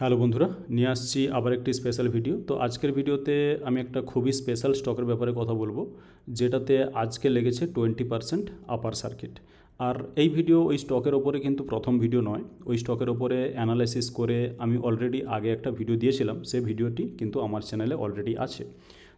Hello বন্ধুরা, নিয়ে আসছি আবার একটি স্পেশাল ভিডিও। তো আজকের ভিডিওতে আমি একটা খুবই স্পেশাল স্টকের ব্যাপারে কথা বলবো, যেটাতে আজকে লেগেছে 20% আপার সার্কিট। আর এই ভিডিও ওই স্টকের ওপরে কিন্তু প্রথম ভিডিও নয়, ওই স্টকের ওপরে অ্যানালাইসিস করে আমি অলরেডি আগে একটা ভিডিও দিয়েছিলাম। সেই ভিডিওটি কিন্তু আমার চ্যানেলে অলরেডি আছে।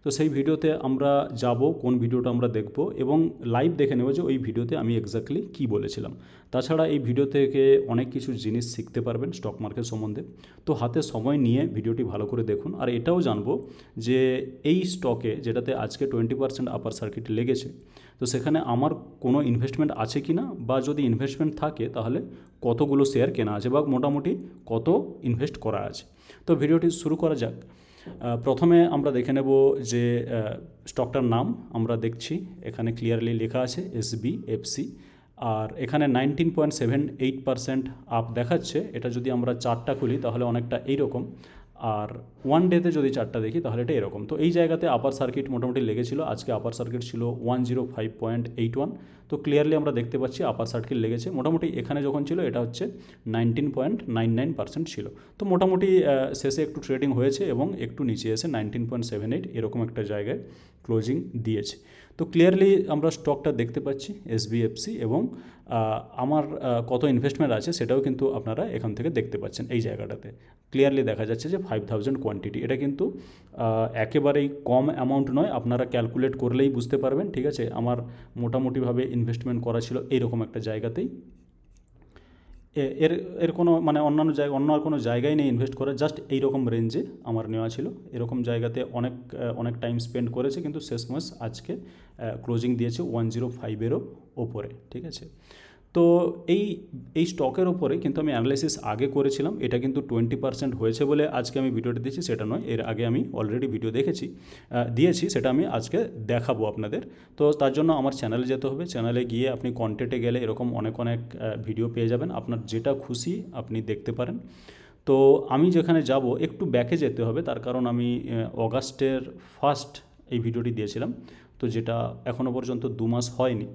তো সেই ভিডিওতে আমরা যাব, কোন ভিডিওটা আমরা দেখব এবং লাইভ দেখে নেব যে ওই ভিডিওতে আমি এক্স্যাক্টলি কী বলেছিলাম। তাছাড়া এই ভিডিও থেকে অনেক কিছু জিনিস শিখতে পারবেন স্টক মার্কেট সম্বন্ধে। তো হাতে সময় নিয়ে ভিডিওটি ভালো করে দেখুন। আর এটাও জানবো যে এই স্টকে যেটাতে আজকে 20% আপার সার্কিট লেগেছে, তো সেখানে আমার কোনো ইনভেস্টমেন্ট আছে কি না, বা যদি ইনভেস্টমেন্ট থাকে তাহলে কতগুলো শেয়ার কেনা আছে বা মোটামুটি কত ইনভেস্ট করা আছে। তো ভিডিওটি শুরু করা যাক। প্রথমে আমরা দেখে নেব যে স্টকটার নাম আমরা দেখছি, এখানে ক্লিয়ারলি লেখা আছে SBFC। আর এখানে 19.78% আপ দেখাচ্ছে। এটা যদি আমরা চার্টটা খুলি তাহলে অনেকটা এইরকম, আর ওয়ান ডেতে যদি চার্টটা দেখি তাহলে এটা এরকম। তো এই জায়গাতে আপার সার্কিট মোটামুটি লেগেছিল। আজকে আপার সার্কিট ছিল 105.81। তো ক্লিয়ারলি আমরা দেখতে পাচ্ছি আপার সার্কিট লেগেছে। মোটামুটি এখানে যখন ছিল এটা হচ্ছে 19.99% ছিল। তো মোটামুটি শেষে একটু ট্রেডিং হয়েছে এবং একটু নিচে এসে 19.78 এরকম একটা জায়গায় ক্লোজিং দিয়েছে। তো ক্লিয়ারলি আমরা স্টকটা দেখতে পাচ্ছি SBFC, এবং আমার কত ইনভেস্টমেন্ট আছে সেটাও কিন্তু আপনারা এখান থেকে দেখতে পাচ্ছেন। এই জায়গাটাতে ক্লিয়ারলি দেখা যাচ্ছে যে 5000 কোয়ান্টিটি। এটা কিন্তু একেবারেই কম অ্যামাউন্ট নয়, আপনারা ক্যালকুলেট করলেই বুঝতে পারবেন। ঠিক আছে, আমার মোটামুটিভাবে ইনভেস্টমেন্ট করা ছিল এইরকম একটা জায়গাতেই। এর এর কোনো মানে অন্যান্য জায়গা, অন্য আর কোনো জায়গায় নেই ইনভেস্ট করা, জাস্ট এইরকম রেঞ্জে আমার নেওয়া ছিল। এরকম জায়গাতে অনেক টাইম স্পেন্ড করেছে, কিন্তু শেষমেশ আজকে ক্লোজিং দিয়েছে 105-এরও ওপরে। ঠিক আছে, তো এই স্টকের ওপরে কিন্তু আমি অ্যানালাইসিস আগে করেছিলাম। এটা কিন্তু 20% হয়েছে বলে আজকে আমি ভিডিওটি দিচ্ছি সেটা নয়, এর আগে আমি অলরেডি ভিডিও দিয়েছি, সেটা আমি আজকে দেখাবো আপনাদের। তো তার জন্য আমার চ্যানেলে যেতে হবে। চ্যানেলে গিয়ে আপনি কন্টেন্টে গেলে এরকম অনেক ভিডিও পেয়ে যাবেন, আপনার যেটা খুশি আপনি দেখতে পারেন। তো আমি যেখানে যাব একটু ব্যাকে যেতে হবে, তার কারণ আমি অগাস্টের ফার্স্ট এই ভিডিওটি দিয়েছিলাম, তো যেটা এখনও পর্যন্ত 2 মাস হয়নি।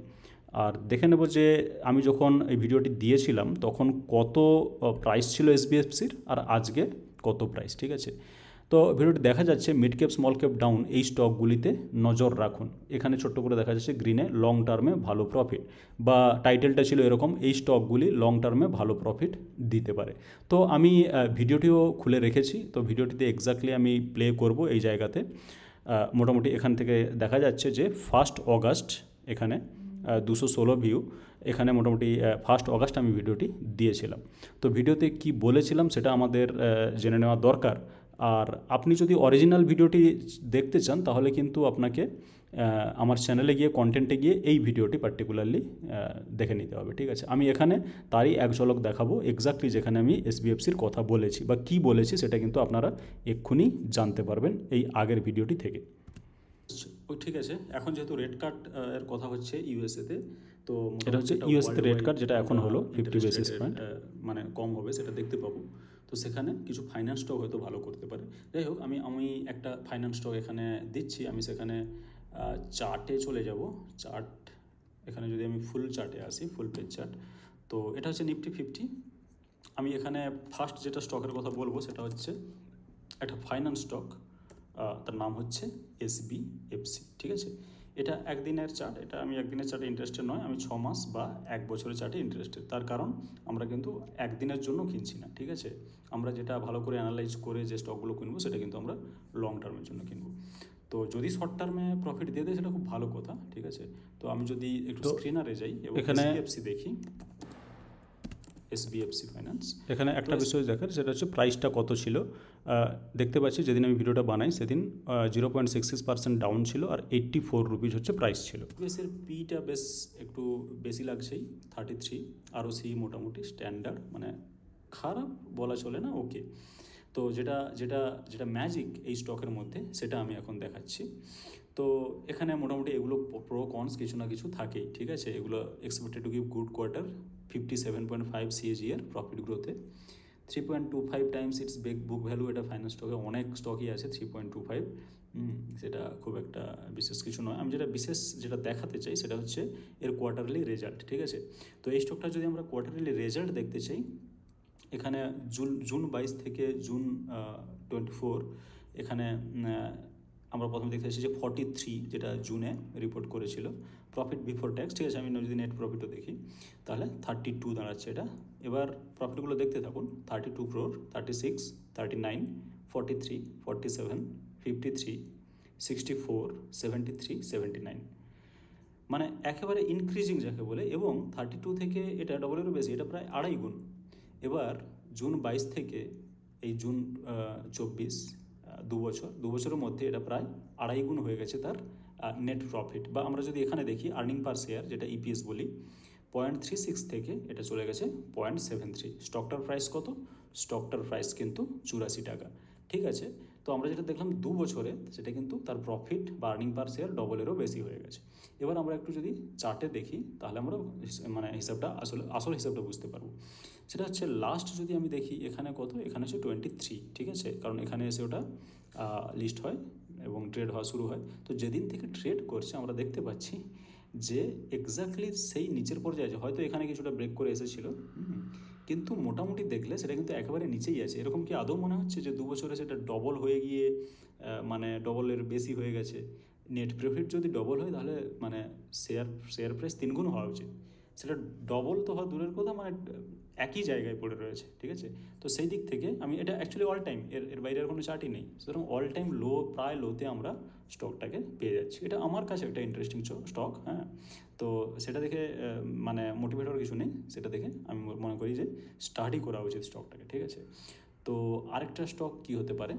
আর দেখে নেব যে আমি যখন এই ভিডিওটি দিয়েছিলাম তখন কত প্রাইস ছিল SBFCর আর আজকে কত প্রাইস। ঠিক আছে, তো ভিডিওটি দেখা যাচ্ছে mid cap small cap down এই স্টকগুলিতে নজর রাখুন। এখানে ছোট্ট করে দেখা যাচ্ছে গ্রিনে লং টার্মে ভালো প্রফিট, বা টাইটেলটা ছিল এরকম, এই স্টকগুলি লং টার্মে ভালো প্রফিট দিতে পারে। তো আমি ভিডিওটিও খুলে রেখেছি, তো ভিডিওটিতে এক্স্যাক্টলি আমি প্লে করব এই জায়গাতে। মোটামুটি এখান থেকে দেখা যাচ্ছে যে 1 অগাস্ট এখানে 216 ভিউ, এখানে মোটামুটি 1 অগাস্ট আমি ভিডিওটি দিয়েছিলাম। তো ভিডিওতে কি বলেছিলাম সেটা আমাদের জেনে নেওয়া দরকার। আর আপনি যদি অরিজিনাল ভিডিওটি দেখতে চান তাহলে কিন্তু আপনাকে আমার চ্যানেলে গিয়ে কন্টেন্টে গিয়ে এই ভিডিওটি পার্টিকুলারলি দেখে নিতে হবে। ঠিক আছে, আমি এখানে তারই এক ঝলক দেখাবো, এক্স্যাক্টলি যেখানে আমি SBFCর কথা বলেছি বা কি বলেছি সেটা কিন্তু আপনারা এক্ষুনি জানতে পারবেন এই আগের ভিডিওটি থেকে। ঠিক আছে, এখন যেহেতু রেড কার্ড এর কথা হচ্ছে ইউএসএতে, তো এটা হচ্ছে ইউএসএতে রেড কার্ড, যেটা এখন হলো 50 বেসিস পয়েন্ট মানে কম হবে সেটা দেখতে পাবো। তো সেখানে কিছু ফাইন্যান্স স্টক হয়তো ভালো করতে পারে। যাই হোক, আমি একটা ফাইন্যান্স স্টক এখানে দিচ্ছি। আমি সেখানে চার্টে চলে যাব। চার্ট এখানে যদি আমি ফুল চার্টে আসি, ফুল পেজ চার্ট, তো এটা হচ্ছে নিফটি 50। আমি এখানে ফার্স্ট যেটা স্টকের কথা বলবো সেটা হচ্ছে একটা ফাইন্যান্স স্টক, তার নাম হচ্ছে SBFC। ঠিক আছে, এটা একদিনের চার্ট। এটা আমি একদিনের চার্টে ইন্টারেস্টেড নয়, আমি 6 মাস বা 1 বছরের চার্টে ইন্টারেস্টেড। তার কারণ আমরা কিন্তু একদিনের জন্য কিনছি না। ঠিক আছে, আমরা যেটা ভালো করে অ্যানালাইজ করে যে স্টকগুলো কিনবো সেটা কিন্তু আমরা লং টার্মের জন্য কিনবো। তো যদি শর্ট টার্মে প্রফিট দিয়ে দেয় সেটা খুব ভালো কথা। ঠিক আছে, তো আমি যদি একটু স্ক্রিনারে যাই এবং এখানে SBFC দেখি, SBFC ফাইন্যান্স, এখানে একটা বিষয় দেখার, সেটা হচ্ছে প্রাইসটা কত ছিল। দেখতে পাচ্ছি যেদিন আমি ভিডিওটা বানাই সেদিন 0.66% ডাউন ছিল, আর 84 রুপিস হচ্ছে প্রাইস ছিল। বেসের পিটা বেশ একটু বেশি লাগছেই, 33। আরও সি মোটামুটি স্ট্যান্ডার্ড, মানে খারাপ বলা চলে না, ওকে। তো যেটা যেটা যেটা ম্যাজিক এই স্টকের মধ্যে সেটা আমি এখন দেখাচ্ছি। তো এখানে মোটামুটি এগুলো প্রো কনস কিছু না কিছু থাকেই। ঠিক আছে, এগুলো expected to give good quarter, 57.5 CAGR profit গ্রোথে, 3.25 টাইমস ইটস বুক ভ্যালু। এটা ফাইন্যান্স স্টকে অনেক স্টকই আছে 3.25, সেটা খুব একটা বিশেষ কিছু নয়। আমি যেটা দেখাতে চাই সেটা হচ্ছে এর কোয়ার্টারলি রেজাল্ট। ঠিক আছে, তো এই স্টকটা যদি আমরা কোয়ার্টারলি রেজাল্ট দেখতে চাই এখানে জুন 22 থেকে জুন 24 এখানে আমরা প্রথমে দেখতে পাচ্ছি যে 43 যেটা জুনে রিপোর্ট করেছিল প্রফিট বিফোর ট্যাক্স, ঠিক আছে। আমি যদি নেট প্রফিটও দেখি তাহলে 32 দাঁড়াচ্ছে এটা। এবার প্রফিটগুলো দেখতে থাকুন, 32 crore, 36, 39, 43, 47, 53, 64, 73, 79, মানে একেবারে ইনক্রিজিং যাকে বলে, এবং 32 থেকে এটা ডবলেরও বেশি, এটা প্রায় 2.5 গুণ। এবার জুন 22 থেকে এই জুন 24, 2 বছরের মধ্যে এটা প্রায় 2.5 গুণ হয়ে গেছে তার নেট প্রফিট। বা আমরা যদি এখানে দেখি আর্নিং পার শেয়ার, যেটা ইপিএস বলি, 0.36 থেকে এটা চলে গেছে 0.73। স্টকটার প্রাইস কত? স্টকটার প্রাইস কিন্তু 84 টাকা, ঠিক আছে। তো আমরা যেটা দেখলাম 2 বছরে, সেটা কিন্তু তার প্রফিট বা আর্নিং পার শেয়ার ডবলেরও বেশি হয়ে গেছে। এবার আমরা একটু যদি চার্টে দেখি তাহলে আমরা মানে হিসাবটা আসল হিসাবটা বুঝতে পারবো। সেটা হচ্ছে লাস্ট যদি আমি দেখি এখানে কত, এখানে হচ্ছে 23, ঠিক আছে, কারণ এখানে এসে ওটা লিস্ট হয় এবং ট্রেড হওয়া শুরু হয়। তো যেদিন থেকে ট্রেড করছে আমরা দেখতে পাচ্ছি যে এক্স্যাক্টলি সেই নিচের পর্যায়ে আছে, হয়তো এখানে কিছুটা ব্রেক করে এসেছিল, কিন্তু মোটামুটি দেখলে সেটা কিন্তু একেবারে নিচেই আছে। এরকম কি আদৌ মনে হচ্ছে যে 2 বছরে সেটা ডবল হয়ে গিয়ে মানে ডবলের বেশি হয়ে গেছে? নেট প্রফিট যদি ডবল হয় তাহলে মানে শেয়ার প্রাইস 3 গুণ হওয়া উচিত। সেটা ডবল তো হওয়া দূরের কথা, মানে একই জায়গায় পড়ে রয়েছে, ঠিক আছে। তো সেই দিক থেকে আমি এটা অ্যাকচুয়ালি অল টাইম, এর বাইরে আর কোনো চার্টই নেই, সুতরাং অল টাইম লো, প্রায় লোতে আমরা স্টকটাকে পেয়ে যাচ্ছি। এটা আমার কাছে একটা ইন্টারেস্টিং স্টক, হ্যাঁ। তো সেটা দেখে মানে মোটিভেট হওয়ার কিছু নেই, সেটা দেখে আমি মনে করি যে স্টাডি করা উচিত স্টকটাকে, ঠিক আছে। তো আরেকটা স্টক কি হতে পারে?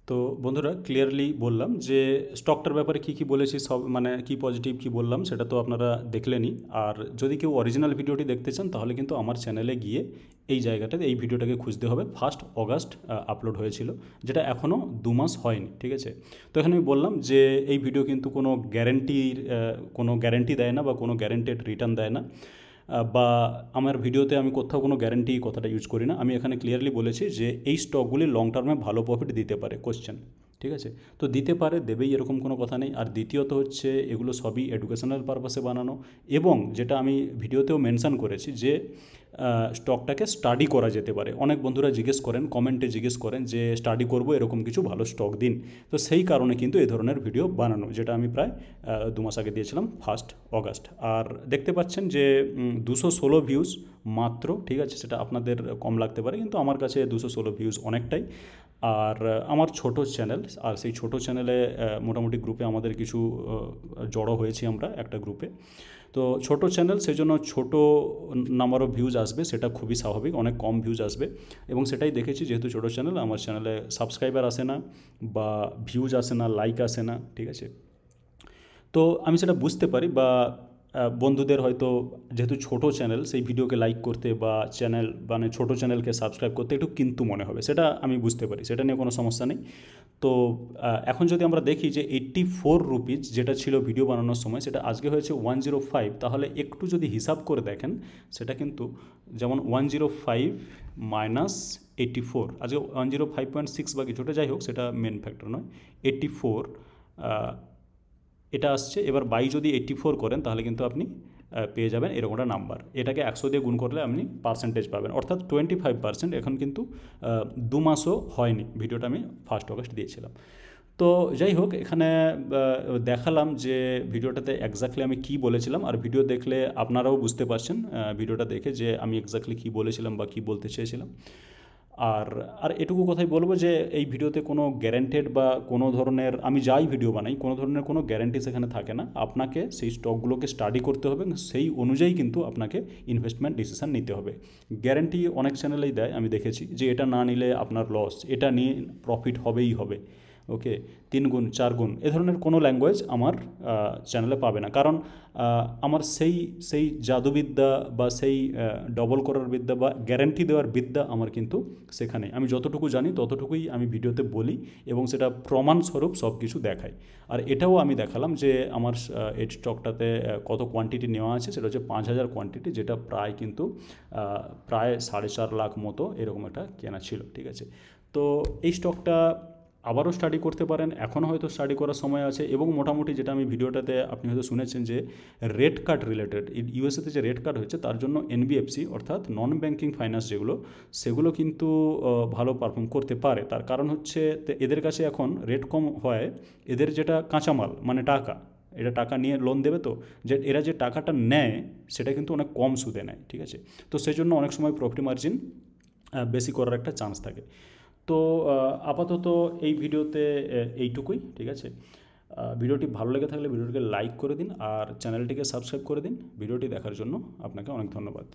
তো বন্ধুরা ক্লিয়ারলি বললাম যে স্টকটার ব্যাপারে কী বলেছি, সব মানে কি পজিটিভ কি বললাম সেটা তো আপনারা দেখলেনই। আর যদি কেউ অরিজিনাল ভিডিওটি দেখতে চান তাহলে কিন্তু আমার চ্যানেলে গিয়ে এই জায়গাটাতে এই ভিডিওটাকে খুঁজতে হবে। 1 অগাস্ট আপলোড হয়েছিল, যেটা এখনও 2 মাস হয়নি, ঠিক আছে। তো এখানে আমি বললাম যে এই ভিডিও কিন্তু কোনো গ্যারেন্টি দেয় না বা কোনো গ্যারেন্টেড রিটার্ন দেয় না, বা আমার ভিডিওতে আমি কোথাও কোনো গ্যারেন্টি কথাটা ইউজ করি না। আমি এখানে ক্লিয়ারলি বলেছি যে এই স্টকগুলি লং টার্মে ভালো প্রফিট দিতে পারে, কোশ্চেন, ঠিক আছে। তো দিতে পারে, দেবেই, এরকম কোনো কথা নেই। আর দ্বিতীয়ত হচ্ছে এগুলো সবই এডুকেশনাল পারপাসে বানানো, এবং যেটা আমি ভিডিওতেও মেনশান করেছি যে স্টকটাকে স্টাডি করা যেতে পারে। অনেক বন্ধুরা জিজ্ঞেস করেন, কমেন্টে জিজ্ঞেস করেন যে স্টাডি করব, এরকম কিছু ভালো স্টক দিন। তো সেই কারণে কিন্তু এই ধরনের ভিডিও বানানো, যেটা আমি প্রায় 2 মাস আগে দিয়েছিলাম 1 অগাস্ট। আর দেখতে পাচ্ছেন যে 216 ভিউজ মাত্র, ঠিক আছে। সেটা আপনাদের কম লাগতে পারে, কিন্তু আমার কাছে 216 ভিউজ অনেকটাই। আর আমার ছোট চ্যানেল, আর সেই ছোট চ্যানেলে মোটামুটি গ্রুপে আমাদের কিছু জড়ো হয়েছি আমরা একটা গ্রুপে। তো ছোট চ্যানেল, সেই জন্য ছোটো নাম্বার অফ ভিউজ আসবে, সেটা খুবই স্বাভাবিক, অনেক কম ভিউজ আসবে। এবং সেটাই দেখেছি, যেহেতু ছোটো চ্যানেল, আমার চ্যানেলে সাবস্ক্রাইবার আসে না বা ভিউজ আসে না, লাইক আসে না, ঠিক আছে। তো আমি সেটা বুঝতে পারি, বা বন্ধুদের হয়তো যেহেতু ছোটো চ্যানেল, সেই ভিডিওকে লাইক করতে বা চ্যানেল মানে ছোটো চ্যানেলকে সাবস্ক্রাইব করতে একটু কিন্তু মনে হবে, সেটা আমি বুঝতে পারি, সেটা নিয়ে কোনো সমস্যা নেই। তো এখন যদি আমরা দেখি যে 84 রুপিজ যেটা ছিল ভিডিও বানানোর সময়, সেটা আজকে হয়েছে 105, তাহলে একটু যদি হিসাব করে দেখেন সেটা কিন্তু যেমন 105 মাইনাস 84, আজকে 105.6 বা কিছুটা, যাই হোক সেটা মেন ফ্যাক্টর নয়, 84 এটা আসছে। এবার বাই যদি 84 করেন তাহলে কিন্তু আপনি পেয়ে যাবেন এরকমটা নাম্বার। এটাকে 100 দিয়ে গুণ করলে আপনি পার্সেন্টেজ পাবেন, অর্থাৎ 25%। এখন কিন্তু 2 মাসও হয়নি, ভিডিওটা আমি 1 অগাস্ট দিয়েছিলাম। তো যাই হোক, এখানে দেখালাম যে ভিডিওটাতে এক্স্যাক্টলি আমি কি বলেছিলাম, আর ভিডিও দেখলে আপনারাও বুঝতে পারছেন ভিডিওটা দেখে যে আমি এক্স্যাক্টলি কী বলেছিলাম বা কী বলতে চেয়েছিলাম। আর এটুকু কথাই বলবো যে এই ভিডিওতে কোনো গ্যারেন্টেড বা কোনো ধরনের, আমি যাই ভিডিও বানাই, কোনো ধরনের কোনো গ্যারেন্টি সেখানে থাকে না। আপনাকে সেই স্টকগুলোকে স্টাডি করতে হবে, সেই অনুযায়ী কিন্তু আপনাকে ইনভেস্টমেন্ট ডিসিশান নিতে হবে। গ্যারেন্টি অনেক চ্যানেলেই দেয়, আমি দেখেছি যে এটা না নিলে আপনার লস, এটা নিয়ে প্রফিট হবেই হবে, ওকে, 3 গুণ 4 গুণ, এ ধরনের কোনো ল্যাঙ্গুয়েজ আমার চ্যানেলে পাবে না। কারণ আমার সেই জাদুবিদ্যা বা সেই ডবল করার বিদ্যা বা গ্যারেন্টি দেওয়ার বিদ্যা আমার কিন্তু সেখানে, আমি যতটুকু জানি ততটুকুই আমি ভিডিওতে বলি, এবং সেটা প্রমাণস্বরূপ সব কিছু দেখাই। আর এটাও আমি দেখালাম যে আমার এই স্টকটাতে কত কোয়ান্টিটি নেওয়া আছে, সেটা হচ্ছে 5000 কোয়ান্টিটি, যেটা প্রায় কিন্তু প্রায় 4.5 লাখ মতো এরকম একটা কেনা ছিল, ঠিক আছে। তো এই স্টকটা আবারও স্টাডি করতে পারেন, এখনও হয়তো স্টাডি করার সময় আছে। এবং মোটামুটি যেটা আমি ভিডিওটাতে আপনি হয়তো শুনেছেন যে রেট কার্ড রিলেটেড, ইউএসএতে যে রেট কার্ড হয়েছে তার জন্য এনবিএফসি অর্থাৎ নন ব্যাঙ্কিং ফাইন্যান্স সেগুলো কিন্তু ভালো পারফর্ম করতে পারে। তার কারণ হচ্ছে এদের কাছে এখন রেট কম হয়, এদের যেটা কাঁচামাল মানে টাকা, এটা টাকা নিয়ে লোন দেবে, তো যে এরা যে টাকাটা নেয় সেটা কিন্তু অনেক কম সুদে নেয়, ঠিক আছে। তো সেই জন্য অনেক সময় প্রফিট মার্জিন বেশি করার একটা চান্স থাকে। তো আপাতত এই ভিডিওতে এইটুকুই, ঠিক আছে। ভিডিওটি ভালো লেগে থাকলে ভিডিওটিকে লাইক করে দিন আর চ্যানেলটিকে সাবস্ক্রাইব করে দিন। ভিডিওটি দেখার জন্য আপনাকে অনেক ধন্যবাদ।